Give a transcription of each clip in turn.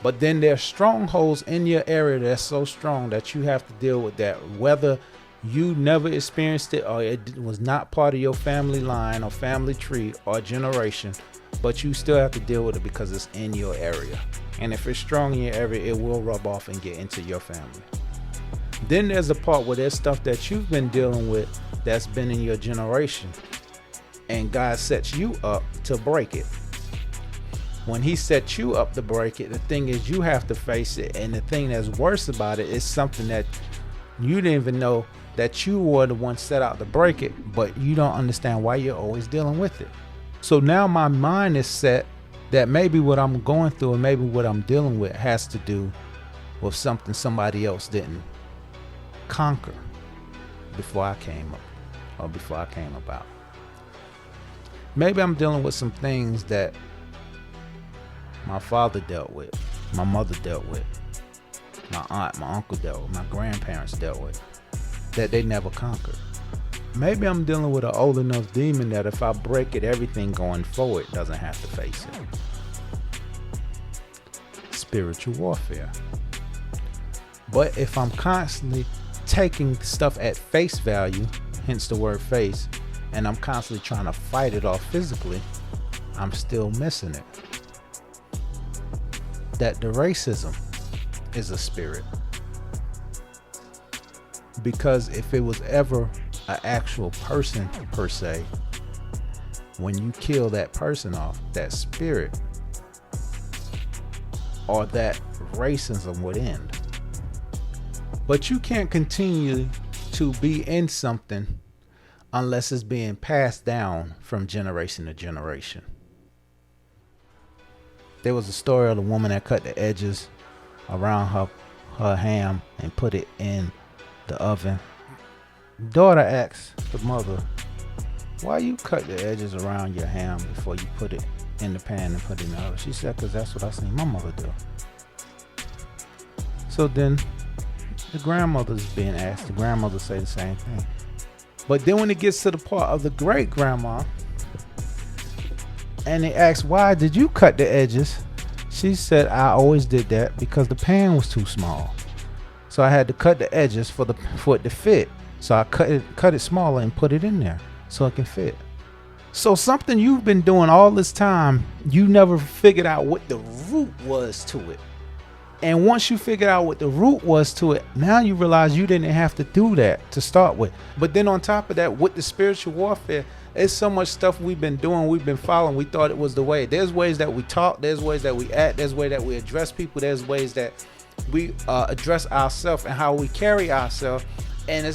But then there's strongholds in your area that's so strong that you have to deal with that, whether you never experienced it or it was not part of your family line or family tree or generation, but you still have to deal with it because it's in your area. And if it's strong in your area, it will rub off and get into your family. Then there's a part where there's stuff that you've been dealing with that's been in your generation, and God sets you up to break it. When he sets you up to break it, the thing is you have to face it. And the thing that's worse about it is something that you didn't even know that you were the one set out to break it, but you don't understand why you're always dealing with it. So now my mind is set that maybe what I'm going through and maybe what I'm dealing with has to do with something somebody else didn't conquer before I came up or before I came about. Maybe I'm dealing with some things that my father dealt with, my mother dealt with, my aunt, my uncle dealt with, my grandparents dealt with, that they never conquered. Maybe I'm dealing with an old enough demon that if I break it, everything going forward doesn't have to face it. Spiritual warfare. But if I'm constantly taking stuff at face value, hence the word face, and I'm constantly trying to fight it off physically, I'm still missing it. That the racism is a spirit. Because if it was ever an actual person per se, when you kill that person off, that spirit or that racism would end. But you can't continue to be in something unless it's being passed down from generation to generation. There was a story of the woman that cut the edges around her ham and put it in the oven. Daughter asked the mother, why you cut the edges around your ham before you put it in the pan and put it in the oven? She said, because that's what I seen my mother do. So then the grandmother's being asked. The grandmother say the same thing. But then when it gets to the part of the great grandma, and they asked, why did you cut the edges? She said, I always did that because the pan was too small. So I had to cut the edges for it to fit. So I cut it smaller and put it in there so it can fit. So something you've been doing all this time, you never figured out what the root was to it. And once you figured out what the root was to it, now you realize you didn't have to do that to start with. But then on top of that, with the spiritual warfare, there's so much stuff we've been doing, we've been following. We thought it was the way. There's ways that we talk. There's ways that we act. There's ways that we address people. There's ways that we address ourselves and how we carry ourselves. And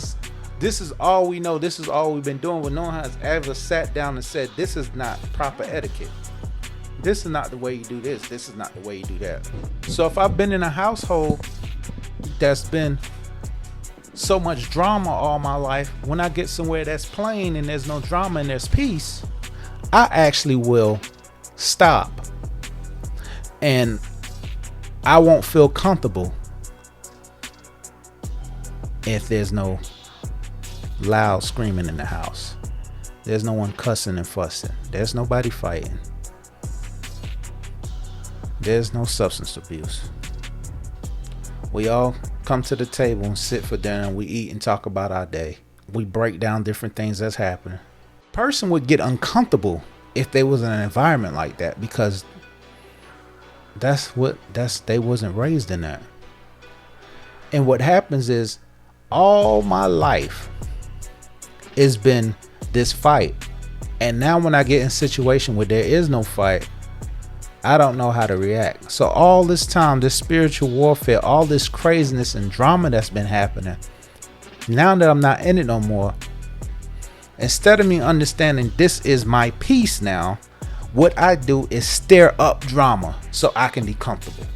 this is all we know. This is all we've been doing. But no one has ever sat down and said, this is not proper etiquette. This is not the way you do this. This is not the way you do that. So if I've been in a household that's been so much drama all my life, when I get somewhere that's plain and there's no drama and there's peace, I actually will stop. And I won't feel comfortable if there's no loud screaming in the house. There's no one cussing and fussing. There's nobody fighting. There's no substance abuse. We all come to the table and sit for dinner and we eat and talk about our day. We break down different things that's happening. Person would get uncomfortable if they was in an environment like that because they wasn't raised in that. And what happens is all my life it's been this fight. And now when I get in a situation where there is no fight, I don't know how to react. So all this time, this spiritual warfare, all this craziness and drama that's been happening, now that I'm not in it no more, instead of me understanding this is my peace now, what I do is stir up drama so I can be comfortable.